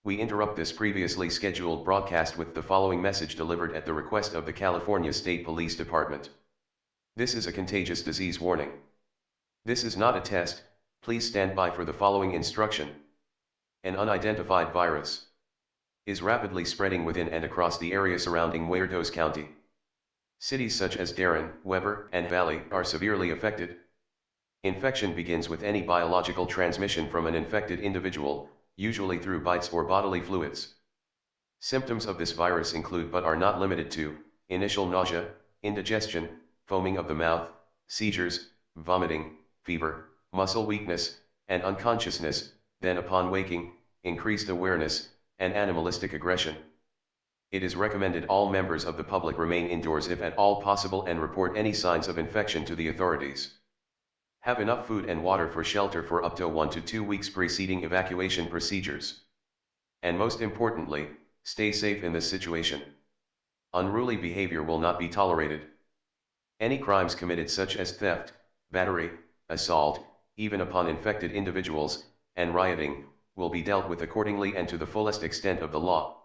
We interrupt this previously scheduled broadcast with the following message delivered at the request of the California State Police Department. This is a contagious disease warning. This is not a test, please stand by for the following instruction. An unidentified virus is rapidly spreading within and across the area surrounding Huertas County. Cities such as Darien, Weber, and Valley are severely affected. Infection begins with any biological transmission from an infected individual, usually through bites or bodily fluids. Symptoms of this virus include but are not limited to initial nausea, indigestion, foaming of the mouth, seizures, vomiting, fever, muscle weakness, and unconsciousness, then upon waking, increased awareness, and animalistic aggression. It is recommended all members of the public remain indoors if at all possible and report any signs of infection to the authorities. Have enough food and water for shelter for up to 1 to 2 weeks preceding evacuation procedures. And most importantly, stay safe in this situation. Unruly behavior will not be tolerated. Any crimes committed such as theft, battery, assault, even upon infected individuals, and rioting, will be dealt with accordingly and to the fullest extent of the law.